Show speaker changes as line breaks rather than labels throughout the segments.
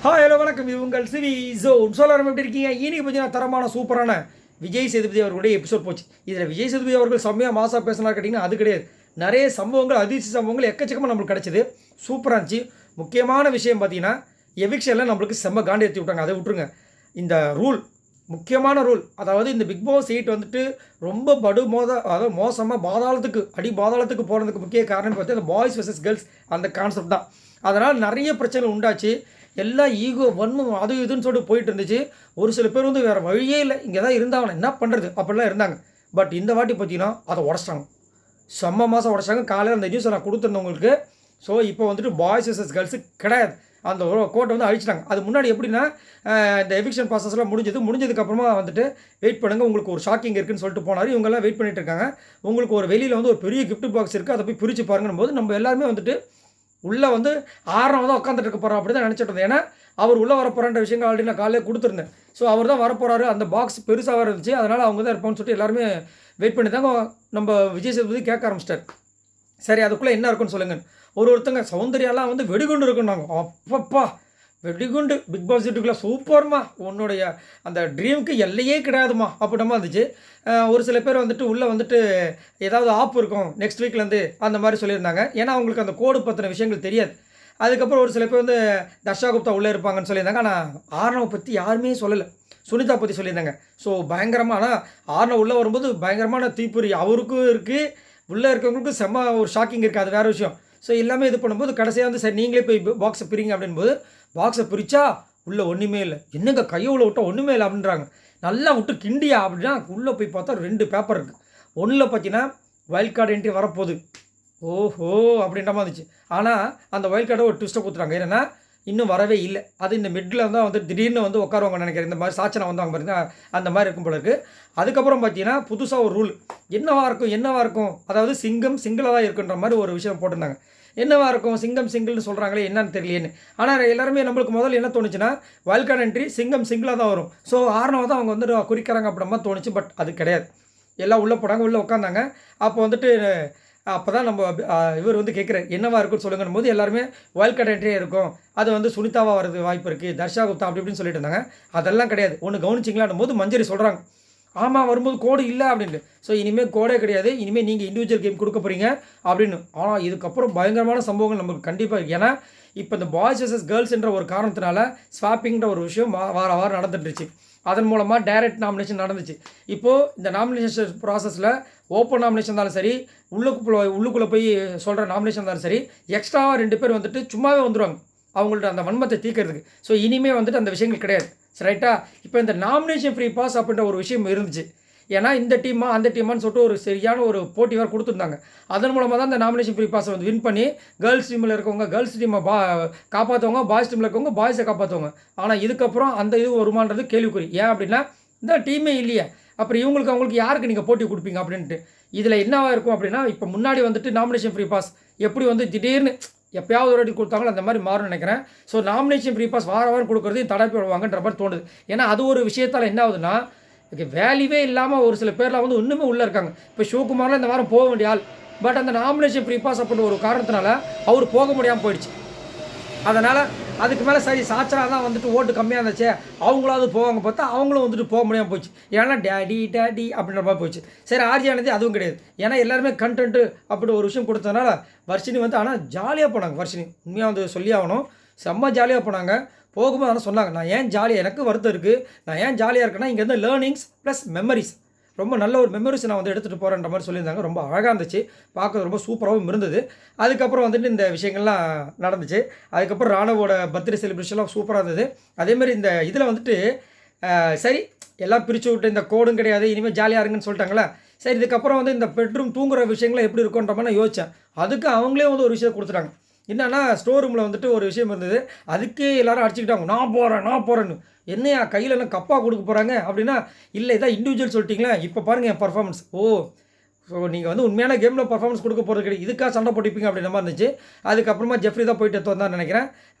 Hello வணக்கம், இது உங்கள் சிவி ஜோன். சோலாரம் எப்படி இருக்கீங்க? இன்னைக்கு பார்த்தீங்கன்னா தரமான சூப்பரான விஜய் சேதுபதி அவர்களுடைய எபிசோட் போச்சு. இதில் விஜய் சேதுபதி அவர்கள் செம்மையாக மாசாக பேசினா கேட்டிங்கன்னா அது கிடையாது. நிறைய சம்பவங்கள், அதிர்ச்சி சம்பவங்கள் எக்கச்சக்கமாக நம்மளுக்கு கிடச்சிது. சூப்பராக இருந்துச்சு. முக்கியமான விஷயம் பார்த்தீங்கன்னா எவிக்ஷனில் நம்மளுக்கு செம்ம காண்டி ஏற்றி விட்டாங்க. அதை விட்டுருங்க. இந்த ரூல், முக்கியமான ரூல், அதாவது இந்த பிக் பாஸ் 8 வந்துட்டு ரொம்ப அதாவது மோசமாக பாதாளத்துக்கு போகிறதுக்கு முக்கிய காரணம் பார்த்தீங்கன்னா இந்த பாய்ஸ் வெர்சஸ் கேர்ள்ஸ் அந்த கான்செப்ட் தான். அதனால் நிறைய பிரச்சனைகள் உண்டாச்சு. எல்லாம் ஈகோ வன்மம் அது இதுன்னு சொல்லிட்டு போயிட்டு இருந்துச்சு. ஒரு சில பேர் வந்து வேறு வழியே இல்லை, இங்கே தான் இருந்தாங்க, என்ன பண்ணுறது அப்படிலாம் இருந்தாங்க. பட் இந்த வாட்டி பார்த்தீங்கன்னா அதை உடச்சிட்டாங்க. செம்ம மாதம் உடச்சாங்க. காலையில் அந்த நியூஸை நான் கொடுத்துருந்தவங்களுக்கு. ஸோ இப்போ வந்துட்டு பாய்ஸ் வெர்சஸ் கேர்ள்ஸு கிடையாது, அந்த கோட்டை வந்து அழிச்சிட்டாங்க. அது முன்னாடி எப்படின்னா இந்த எவிக்ஷன் ப்ராசஸ்லாம் முடிஞ்சதுக்கப்புறமா வந்துட்டு வெயிட் பண்ணுங்கள், உங்களுக்கு ஒரு ஷாக்கிங் இருக்குன்னு சொல்லிட்டு போனார். இவங்கெல்லாம் வெயிட் பண்ணிட்டு இருக்காங்க. உங்களுக்கு ஒரு வெளியில் வந்து ஒரு பெரிய கிஃப்ட் பாக்ஸ் இருக்குது, அதை போய் பிரித்து பாருங்கன்னு போது நம்ம எல்லாருமே வந்துட்டு உள்ளே வந்து ஆறாம் தான் உட்காந்துட்டு இருக்க போகிறோம் அப்படி தான் நினச்சிட்டு இருந்தேன். ஏன்னா அவர் உள்ளே வரப்போகிறான்ற விஷயங்கள் ஆல்ரெடி நான் காலையில் கொடுத்துருந்தேன். ஸோ அவர் தான் வரப்போகிறாரு, அந்த பாக்ஸ் பெருசாக இருந்துச்சு, அதனால் அவங்க தான் இருப்பான்னு சொல்லிட்டு எல்லாருமே வெயிட் பண்ணி தாங்க நம்ம விஜய் சேதுபதி கேட்க ஆரம்பிச்சிட்டார். சரி, அதுக்குள்ளே என்ன இருக்குன்னு சொல்லுங்கள். ஒருத்தங்க சௌந்தர்யாலாம் வந்து வெடிகுண்டு இருக்குன்னாங்க. அப்பப்பா, வெடிகுண்டு பிக் பாஸ் வீட்டுக்குள்ளே சூப்பர்மா, உன்னுடைய அந்த ட்ரீமுக்கு எல்லையே கிடையாதுமா அப்படின்னா இருந்துச்சு. ஒரு சில பேர் வந்துட்டு உள்ளே வந்துட்டு ஏதாவது ஆப் இருக்கும் நெக்ஸ்ட் வீக்லேருந்து அந்த மாதிரி சொல்லியிருந்தாங்க. ஏன்னா அவங்களுக்கு அந்த கோடு பற்றின விஷயங்கள் தெரியாது. அதுக்கப்புறம் ஒரு சில பேர் வந்து தர்ஷா குப்தா உள்ளே இருப்பாங்கன்னு சொல்லியிருந்தாங்க. ஆனால் ஆர்னவை பற்றி யாருமே சொல்லலை, சுனிதா பற்றி சொல்லியிருந்தாங்க. ஸோ பயங்கரமாக, ஆனால் ஆர்னவ் உள்ளே வரும்போது பயங்கரமான தீப்பொறி அவருக்கும் இருக்குது, உள்ளே இருக்கவங்களுக்கும் செம்ம ஒரு ஷாக்கிங் இருக்குது, அது வேறு விஷயம். ஸோ எல்லாமே இது பண்ணும்போது கடைசியாக வந்து சரி நீங்களே போய் பாக்ஸை பிரிங்க அப்படின்போது பாக்ஸை பிரித்தா உள்ளே ஒன்றுமே இல்லை. என்னங்க கையை உள்ள விட்டால் ஒன்றுமே இல்லை அப்படின்றாங்க. நல்லா விட்டு கிண்டியா அப்படின்னா உள்ளே போய் பார்த்தா 2 பேப்பர் இருக்குது. ஒன்றில் பார்த்தீங்கன்னா வைல்ட் கார்டு என்ட்ரி வரப்போகுது. ஓஹோ அப்படின்ற மாதிரி இருந்துச்சு. ஆனால் அந்த வைல்ட் கார்டை ஒரு ட்விஸ்ட்டை கொடுத்துறாங்க. என்னென்னா இன்னும் வரவே இல்லை. அது இந்த மிட்டில் தான் வந்து திடீர்னு வந்து உட்காருவாங்க நினைக்கிறேன். இந்த மாதிரி சாச்சனை வந்தாங்க பாருங்க, அந்த மாதிரி இருக்கும் போல இருக்குது. அதுக்கப்புறம் பார்த்தீங்கன்னா புதுசாக ஒரு ரூல் என்னவாக இருக்கும், அதாவது சிங்கம் சிங்கிளாக தான் இருக்குன்ற மாதிரி ஒரு விஷயம் போட்டிருந்தாங்க. என்னவாக இருக்கும், சிங்கம் சிங்கிள்னு சொல்கிறாங்களே என்னன்னு தெரியலேன்னு. ஆனால் எல்லாருமே நம்மளுக்கு முதல்ல என்ன தோணுச்சுன்னா வைல்ட் கார்டு என்ட்ரி சிங்கம் சிங்கிளாக தான் வரும். ஸோ ஆர்னவை தான் அவங்க வந்து குறிக்கிறாங்க அப்படின்ற மாதிரி தோணுச்சு. பட் அது கிடையாது. எல்லாம் உள்ளே போனாங்க, உள்ளே உட்காந்தாங்க. அப்போ வந்துட்டு அப்போ தான் நம்ம இவர் வந்து கேட்குறாரு என்னவா இருக்குன்னு சொல்லுங்கன்னு போது எல்லாருமே வைல்ட் கார்டு என்ட்ரியே இருக்கும், அது வந்து சுனிதாவாக வரது வாய்ப்பு இருக்குது, தர்ஷா குப்தா அப்படி இப்படின்னு சொல்லிட்டு இருந்தாங்க. அதெல்லாம் கிடையாது. ஒன்று கவனிச்சிங்களான் போது மஞ்சரி சொல்கிறாங்க ஆமாம் வரும்போது கோடு இல்லை அப்படின்ட்டு. ஸோ இனிமேல் கோடே கிடையாது, இனிமேல் நீங்கள் இண்டிவிஜுவல் கேம் கொடுக்க போகிறீங்க அப்படின்னு. ஆனால் இதுக்கப்புறம் பயங்கரமான சம்பவங்கள் நமக்கு கண்டிப்பாக இருக்குது. ஏன்னா இப்போ இந்த பாய்ஸ் வெர்சஸ் கேர்ள்ஸ்ன்ற ஒரு காரணத்தினால ஸ்வாப்பிங்கிற ஒரு விஷயம் வாரம் நடந்துட்டுருச்சு. அதன் மூலமாக டைரக்ட் நாமினேஷன் நடந்துச்சு. இப்போது இந்த நாமினேஷன் ப்ராசஸில் ஓப்பன் நாமினேஷன் இருந்தாலும் சரி, உள்ளுக்குள்ளே போய் சொல்கிற நாமினேஷன் இருந்தாலும் சரி, எக்ஸ்ட்ராவாக 2 பேர் வந்துட்டு சும்மாவே வந்துடுவாங்க அவங்கள்ட்ட அந்த வன்மத்தை தீர்க்கிறதுக்கு. ஸோ இனிமேல் வந்துட்டு அந்த விஷயங்கள் கிடையாது. ரைட்டா? இப்போ இந்த நாமினேஷன் ஃப்ரீ பாஸ் அப்படின்ற ஒரு விஷயம் இருந்துச்சு. ஏன்னா இந்த டீமா அந்த டீமான்னு சொல்லிட்டு ஒரு சரியான ஒரு போட்டி வேறு கொடுத்துருந்தாங்க. அதன் மூலமாக தான் இந்த நாமினேஷன் ஃப்ரீ பாஸை வந்து வின் பண்ணி கேர்ள்ஸ் டீமில் இருக்கவங்க கேர்ள்ஸ் டீமை காப்பாற்றுவாங்க, பாய்ஸ் டீமில் இருக்கவங்க பாய்ஸை காப்பாற்றுவாங்க. ஆனால் இதுக்கப்புறம் அந்த இது வருமானது கேள்விக்குறி. ஏன் அப்படின்னா இந்த டீமே இல்லையே, அப்புறம் அவங்களுக்கு யாருக்கு நீங்கள் போட்டி கொடுப்பீங்க அப்படின்ட்டு. இதில் என்னவாக இருக்கும் அப்படின்னா இப்போ முன்னாடி வந்துட்டு நாமினேஷன் ஃப்ரீ பாஸ் எப்படி வந்து திடீர்னு எப்பயாவது ஒரு வாட்டி கொடுத்தாங்களோ அந்த மாதிரி மாறும்னு நினைக்கிறேன். ஸோ நாமினேஷன் ஃப்ரீ பாஸ் வாரம் கொடுக்குறதையும் தடப்பி விடுவாங்கன்ற மாதிரி தோணுது. ஏன்னா அது ஒரு விஷயத்தால் என்ன ஆகுதுன்னா வேல்யூவே இல்லாமல் ஒரு சில பேர்லாம் வந்து இன்னுமே உள்ளே இருக்காங்க. இப்போ சிவகுமார்லாம் இந்த வாரம் போக வேண்டிய ஆள், பட் அந்த நாமினேஷன் ஃப்ரீ பாஸ் அப்படின்ற ஒரு காரணத்தினால அவர் போக முடியாமல் போயிடுச்சு. அதனால் அதுக்கு மேலே சரி சாச்சனா தான் வந்துட்டு ஓட்டு கம்மியாக இருந்துச்சு, அவங்களாவது போவாங்க பார்த்தா அவங்களும் வந்துட்டு போக முடியாமல் போச்சு. ஏன்னா டேடி அப்படின்ற மாதிரி போச்சு. சரி ஆர்ஜியானது அதுவும் கிடையாது. ஏன்னா எல்லாருமே கண்டென்ட்டு அப்படி ஒரு விஷயம் கொடுத்ததுனால வர்ஷினி வந்து ஆனால் ஜாலியாக போனாங்க. வர்ஷினி உண்மையாக வந்து சொல்லி ஆகணும், செம்ம ஜாலியாக போனாங்க. போகும்போது ஆனால் சொன்னாங்க நான் ஏன் ஜாலியாக, எனக்கு வருத்தம் இருக்குது, நான் ஏன் ஜாலியாக இருக்கேன்னா இங்கேருந்து லேர்னிங்ஸ் ப்ளஸ் மெமரிஸ், ரொம்ப நல்ல ஒரு மெமரிஸ் நான் வந்து எடுத்துகிட்டு போகிறேன்ற மாதிரி சொல்லியிருந்தாங்க. ரொம்ப அழகாக இருந்துச்சு, பார்க்க ரொம்ப சூப்பராகவும் இருந்தது. அதுக்கப்புறம் வந்துட்டு இந்த விஷயங்கள்லாம் நடந்துச்சு. அதுக்கப்புறம் ராணுவோட பர்த்டே செலிப்ரேஷன்லாம் சூப்பராக இருந்தது. அதேமாதிரி இந்த இதில் வந்துட்டு சரி எல்லாம் பிரித்து விட்டு இந்த கோடும் கிடையாது, இனிமேல் ஜாலியாக இருங்கன்னு சொல்லிட்டாங்களே. சரி இதுக்கப்புறம் வந்து இந்த பெட்ரூம் தூங்குற விஷயங்கள்லாம் எப்படி இருக்குன்ற மாதிரி நான் யோசித்தேன். அதுக்கு அவங்களே வந்து ஒரு விஷயம் கொடுத்துட்டாங்க. என்னன்னா ஸ்டோர் ரூமில் வந்துட்டு ஒரு விஷயம் இருந்தது, அதுக்கே எல்லோரும் அடிச்சுக்கிட்டாங்க நான் போகிறேன்னு. என்னையா கையில் என்ன கப்பாக கொடுக்க போகிறாங்க அப்படின்னா, இல்லை இதான் இண்டிவிஜுவல் சொல்லிட்டீங்களே, இப்போ பாருங்கள் என் பர்ஃபார்மன்ஸ். ஸோ நீங்கள் வந்து உண்மையான கேமில் பர்ஃபார்மன்ஸ் கொடுக்க போகிறது கிடையாது, இதுக்காக சண்டை போட்டிப்பீங்க அப்படின்ற மாதிரி இருந்துச்சு. அதுக்கப்புறமா ஜெஃப்ரி தான் போயிட்டு எடுத்து வந்தான்னு நினைக்கிறேன்.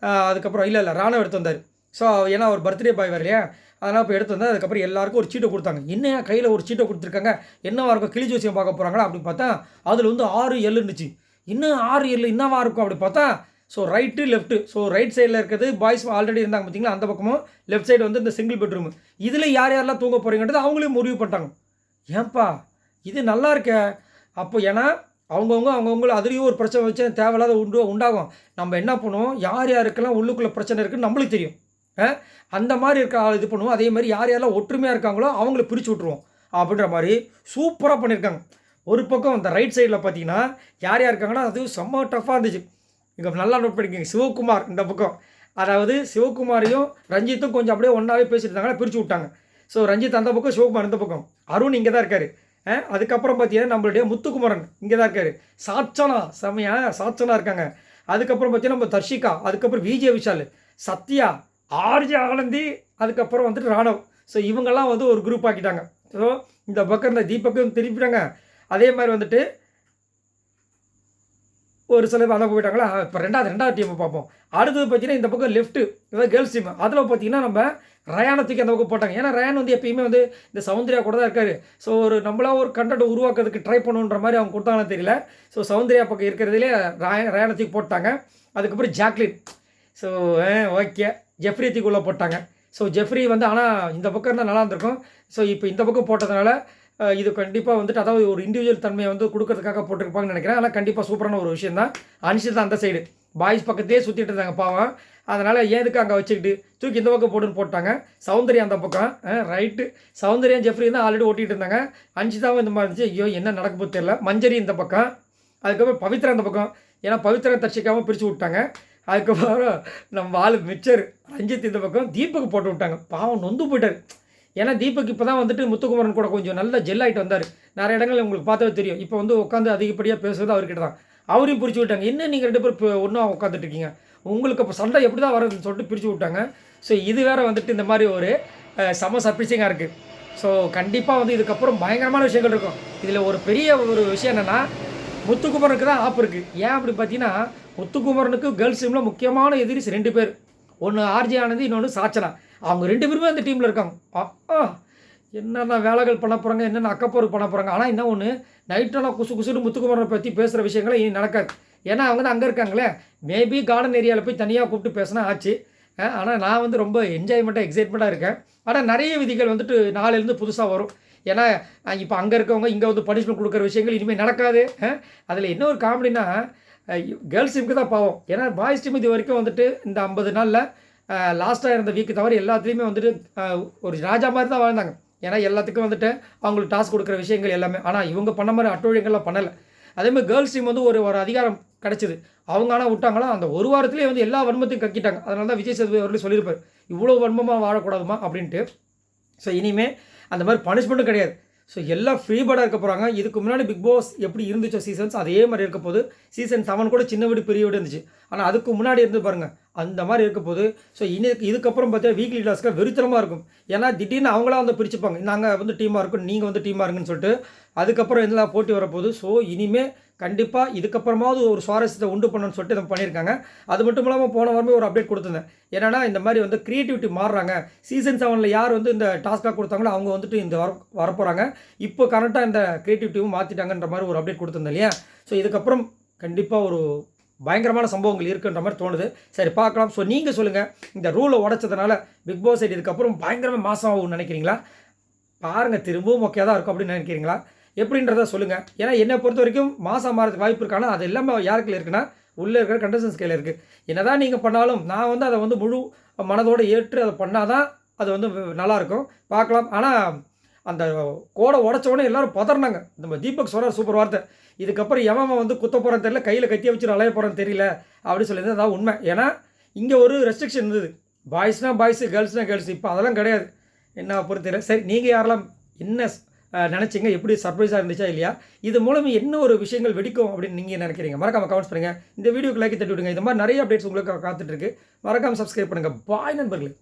அதுக்கப்புறம் இல்லை ராணுவ எடுத்து வந்தார். ஸோ ஏன்னா ஒரு பர்த்டே பாய் வரலையா, அதனால் இப்போ எடுத்து வந்தால் அதுக்கப்புறம் எல்லாருக்கும் ஒரு சீட்டை கொடுத்தாங்க. என்னையா கையில் ஒரு சீட்டை கொடுத்துருக்காங்க, என்னவா இருக்கும் கிளி ஜோசியம் பார்க்க போகிறாங்களா அப்படின்னு பார்த்தா அதில் வந்து 6 7 இருந்துச்சு. இன்னும் 6 7 என்னவா இருக்கும் அப்படி பார்த்தா so right left. So right சைடில் இருக்கிறது பாய்ஸ் ஆல்ரெடி இருந்தாங்க பார்த்தீங்களா, அந்த பக்கமும் லெஃப்ட் சைடு வந்து இந்த சிங்கிள் பெட்ரூமு. இதில் யார் யாரெல்லாம் தூங்க போகிறீங்கன்றது அவங்களே முடிவு பண்ணிட்டாங்க. ஏன்பா இது நல்லா இருக்கே. அப்போ ஏன்னா அவங்கவுங்கள அதுலேயும் ஒரு பிரச்சனை வச்சு தேவையில்லாத உண்டாகும். நம்ம என்ன பண்ணுவோம், யார் யாருக்கெல்லாம் உள்ளுக்குள்ளே பிரச்சனை இருக்குன்னு நம்மளுக்கு தெரியும். அந்த மாதிரி இருக்க ஆள் இது பண்ணுவோம். அதே மாதிரி யார் யாரெல்லாம் ஒற்றுமையாக இருக்காங்களோ அவங்கள பிரித்து விட்ருவோம் அப்படின்ற மாதிரி சூப்பராக பண்ணியிருக்காங்க. ஒரு பக்கம் இந்த ரைட் சைடில் பார்த்தீங்கன்னா யார் யார் இருக்காங்கன்னா அது செம்ம டஃப்பாக இருந்துச்சு. இங்கே நல்லா நோட் பண்ணிக்கோங்க. சிவகுமார் இந்த பக்கம், அதாவது சிவகுமாரையும் ரஞ்சித்தும் கொஞ்சம் அப்படியே ஒன்றாவே பேசிட்டு இருந்தாங்கன்னா பிரித்து விட்டாங்க. ஸோ ரஞ்சித் அந்த பக்கம், சிவகுமார் இந்த பக்கம். அருண் இங்கே தான் இருக்கார். அதுக்கப்புறம் பார்த்தீங்கன்னா நம்மளுடைய முத்துக்குமரன் இங்கே தான் இருக்கார். சாட்சனா செம்மையாக சாட்சனா இருக்காங்க. அதுக்கப்புறம் பார்த்தீங்கன்னா நம்ம தர்ஷிகா, அதுக்கப்புறம் விஜய் விஷால், சத்யா, ஆர்ஜி ஆனந்தி, அதுக்கப்புறம் வந்துட்டு ராணவ். ஸோ இவங்கெல்லாம் வந்து ஒரு குரூப் ஆக்கிட்டாங்க. ஸோ இந்த பக்கம் இந்த தீபக்கும் திருப்பிட்டாங்க. அதே மாதிரி வந்துட்டு ஒரு சில பேர் அங்கே போயிட்டாங்களா. இப்போ ரெண்டாவது டீமை பார்ப்போம். அடுத்தது பார்த்தீங்கன்னா இந்த பக்கம் லெஃப்ட்டு, அதாவது கேர்ள்ஸ் டீம். அதில் பார்த்தீங்கன்னா நம்ம ரயானத்துக்கு அந்த பக்கம் போட்டாங்க. ஏன்னா ரயான் வந்து எப்பயுமே வந்து இந்த சௌந்தர்யா கூட தான் இருக்கார். ஸோ ஒரு நம்மளாக ஒரு கண்டென்ட் உருவாக்குறதுக்கு ட்ரை பண்ணுன்ற மாதிரி அவங்க கொடுத்தாங்கன்னு தெரியல. ஸோ சௌந்தர்யா பக்கம் இருக்கிறதுலே ரயானத்துக்கு போட்டாங்க. அதுக்கப்புறம் ஜாக்லின். ஸோ ஓகே, ஜெஃப்ரித்துக்குள்ளே போட்டாங்க. ஸோ ஜெஃப்ரி வந்து ஆனால் இந்த பக்கம் இருந்தால் நல்லா இருந்திருக்கும். ஸோ இப்போ இந்த பக்கம் போட்டதுனால இது கண்டிப்பாக வந்துட்டு அதாவது ஒரு இண்டிவிஜுவல் தன்மையை வந்து கொடுக்கறதுக்காக போட்டிருப்பாங்கன்னு நினைக்கிறேன். ஆனால் கண்டிப்பாக சூப்பரான ஒரு விஷயம் தான். அன்ஷிதா அந்த சைடு பாய்ஸ் பக்கத்தையே சுற்றிட்டு இருந்தாங்க பாவம். அதனால் ஏதுக்கு அங்கே வச்சுக்கிட்டு தூக்கி இந்த பக்கம் போட்டுன்னு போட்டாங்க. சௌந்தர்யா அந்த பக்கம் ரைட்டு. சௌந்தர்யா ஜெஃப்ரி தான் ஆல்ரெடி ஓட்டிகிட்டு இருந்தாங்க. அன்ஷிதாவும் இந்த மாதிரி இருந்துச்சு. ஐயோ என்ன நடக்க போது தெரியல. மஞ்சரி இந்த பக்கம், அதுக்கப்புறம் பவித்ரா இந்த பக்கம். ஏன்னா பவித்ரா தர்ஷிக்காவும் பிரித்து விட்டாங்க. அதுக்கப்புறம் நம்ம ஆள் மிச்சர் ரஞ்சித் இந்த பக்கம் தீபக்கு போட்டு விட்டாங்க. பாவம் நொந்து போயிட்டார். ஏன்னா தீபக் இப்போ தான் வந்துட்டு முத்துக்குமரன் கூட கொஞ்சம் நல்ல ஜெல் ஆகிட்டு வந்தார். நிறைய இடங்கள் உங்களுக்கு பார்த்தாவே தெரியும். இப்போ வந்து உட்காந்து அதிகப்படியாக பேசுறது அவர்கிட்ட தான். அவரையும் பிரித்து விட்டாங்க. என்ன நீங்கள் 2 பேர் இப்போ ஒன்றா உட்காந்துட்டு இருக்கீங்க, உங்களுக்கு அப்போ சண்டை எப்படி தான் வருதுன்னு சொல்லிட்டு பிரித்து விட்டாங்க. ஸோ இது வேறு வந்துட்டு இந்த மாதிரி ஒரு செம சர்ப்ரைசிங்காக இருக்குது. ஸோ கண்டிப்பாக வந்து இதுக்கப்புறம் பயங்கரமான விஷயங்கள் இருக்கும். இதில் ஒரு பெரிய ஒரு விஷயம் என்னென்னா முத்துக்குமரனுக்கு தான் ஆப் இருக்குது. ஏன் அப்படி பார்த்தீங்கன்னா முத்துக்குமரனுக்கு கேர்ள்ஸ் டீமில் முக்கியமான எதிரிஸ் 2 பேர். ஒன்று ஆர்ஜி ஆனந்தி, இன்னொன்று சாச்சனா. அவங்க 2 பேருமே அந்த டீமில் இருக்காங்க. என்னென்ன வேலைகள் பண்ண போகிறாங்க, என்னென்ன அக்கப்போர் பண்ண போகிறாங்க. ஆனால் என்ன ஒன்று, நைட்டெல்லாம் குசுன்னு முத்துக்குமரனை பற்றி பேசுகிற விஷயங்களே இனி நடக்காது. ஏன்னா அவங்க தான் அங்கே இருக்காங்களே. மேபி கார்டன் ஏரியாவில் போய் தனியாக கூப்பிட்டு பேசினா ஆச்சு. ஆனால் நான் வந்து ரொம்ப என்ஜாய்மெண்ட்டாக எக்ஸைட்மெண்ட்டாக இருக்கேன். ஆனால் நிறைய விதிகள் வந்துட்டு நாளையிலேருந்து புதுசாக வரும். ஏன்னா இப்போ அங்கே இருக்கவங்க இங்கே வந்து பனிஷ்மெண்ட் கொடுக்குற விஷயங்கள் இனிமேல் நடக்காது. அதில் என்ன ஒரு காமெடினா கேர்ள்ஸ் டீமுக்கு தான் பாவம். ஏன்னா பாய்ஸ் டீம் இது வரைக்கும் வந்துட்டு இந்த 50 நாளில் லாஸ்ட்டாக இருந்த வீக்கு தவிர எல்லாத்துலேயுமே வந்துட்டு ஒரு ராஜா மாதிரி தான் வாழ்ந்தாங்க. ஏன்னா எல்லாத்துக்கும் வந்துட்டு அவங்களுக்கு டாஸ்க் கொடுக்குற விஷயங்கள் எல்லாமே. ஆனால் இவங்க பண்ண மாதிரி அட்டூழியங்கள்லாம் பண்ணலை. அதேமாதிரி கேர்ள்ஸ் டீம் வந்து ஒரு அதிகாரம் கிடச்சிது. அவங்க ஆனால் விட்டாங்களா அந்த ஒரு வாரத்துலேயே வந்து எல்லா வன்மத்தையும் கக்கிட்டாங்க. அதனால தான் விஜய் சேதுபதி அவர்களே சொல்லியிருப்பார், இவ்வளோ வன்மமாக வாழக்கூடாதுமா அப்படின்ட்டு. ஸோ இனிமேல் அந்த மாதிரி பனிஷ்மெண்ட்டும் கிடையாது. ஸோ எல்லாம் ஃப்ரீ பேர்டாக இருக்க போகிறாங்க. இதுக்கு முன்னாடி பிக் பாஸ் எப்படி இருந்துச்சோ சீசன்ஸ் அதே மாதிரி இருக்க போது. சீசன் 7 கூட சின்ன வீடு பெரிய வீடு இருந்துச்சு. ஆனால் அதுக்கு முன்னாடி இருந்து பாருங்கள் அந்த மாதிரி இருக்க போது. ஸோ இதுக்கப்புறம் பார்த்தா வீக்லி டாஸ்க்காக வெறித்தனமாக இருக்கும். ஏன்னா திடீர்னு அவங்களாம் வந்து பிரிச்சுப்பாங்க, நாங்கள் வந்து டீமாக இருக்கும், நீங்கள் வந்து டீமாக இருக்குன்னு சொல்லிட்டு. அதுக்கப்புறம் எல்லாம் போட்டி வரப்போகுது. ஸோ இனிமேல் கண்டிப்பாக இதுக்கப்புறமாவது ஒரு சுவாரஸ்யத்தை உண்டு பண்ணணும்னு சொல்லிட்டு இதை பண்ணியிருக்காங்க. அது மட்டும் இல்லாமல் போன வாரமே ஒரு அப்டேட் கொடுத்துருந்தேன். என்னன்னா இந்த மாதிரி வந்து க்ரியேட்டிவிட்டி மாறுறாங்க. சீசன் 7 யார் வந்து இந்த டாஸ்க்காக கொடுத்தாங்களோ அவங்க வந்துட்டு இந்த வரப்போகிறாங்க. இப்போ கரெக்டாக இந்த க்ரியேட்டிவிட்டியும் மாற்றிட்டாங்கன்ற மாதிரி ஒரு அப்டேட் கொடுத்துருந்தேன் இல்லையா. ஸோ இதுக்கப்புறம் கண்டிப்பாக ஒரு பயங்கரமான சம்பவங்கள் இருக்குன்ற மாதிரி தோணுது. சரி பார்க்கலாம். ஸோ நீங்கள் சொல்லுங்கள், இந்த ரூலை உடைச்சதுனால பிக் பாஸ் சைடு இதுக்கப்புறம் பயங்கரமாக மாதம் ஆகும்னு நினைக்கிறீங்களா? பாருங்கள் திரும்பவும் ஓகே தான் இருக்கும் அப்படின்னு நினைக்கிறீங்களா எப்படின்றத சொல்லுங்கள். ஏன்னா என்னை பொறுத்த வரைக்கும் மாதம் மாறதுக்கு வாய்ப்பு இருக்கானா அது எல்லாமே யாருக்குள்ள இருக்குன்னா உள்ளே இருக்கிற கண்டஸ்டன்ஸ் கையில் இருக்குது. என்ன தான் நீங்கள் பண்ணாலும் நான் வந்து அதை வந்து முழு மனதோடு ஏற்று அதை பண்ணால் தான் அது வந்து நல்லாயிருக்கும். பார்க்கலாம். ஆனால் அந்த கோடை உடச்சோடனே எல்லோரும் பதறினாங்க. நம்ம தீபக் சொல்கிற சூப்பர் வார்த்தை, இதுக்கப்புறம் எவன் வந்து குத்த போகிறான்னு தெரியல, கையில் கத்தியை வச்சு அலைய போகிறான்னு தெரியல அப்படின்னு சொல்லியிருந்தது. அதான் உண்மை. ஏன்னா இங்கே ஒரு ரெஸ்ட்ரிக்ஷன் இருந்தது. பாய்ஸ்னால் பாய்ஸு, கேர்ள்ஸ்னால் கேர்ள்ஸ். இப்போ அதெல்லாம் கிடையாது. என்ன பொறுத்த தெரியல. சரி நீங்கள் யாரெல்லாம் என்ன நினச்சிங்க, எப்படி சர்ப்ரைஸாக இருந்துச்சா இல்லையா, இது மூலம் என்ன ஒரு விஷயங்கள் வெடிக்கும் அப்படின்னு நீங்கள் நினைக்கிறீங்க? மறக்காமல் கமெண்ட்ஸ் பண்ணுங்கள். இந்த வீடியோக்கு லைக் தட்டி விடுங்க. இந்த மாதிரி நிறைய அப்டேட்ஸ் உங்களுக்கு காத்துட்ருக்கு. மறக்காமல் சப்ஸ்கிரைப் பண்ணுங்கள். பாய் நண்பர்களே.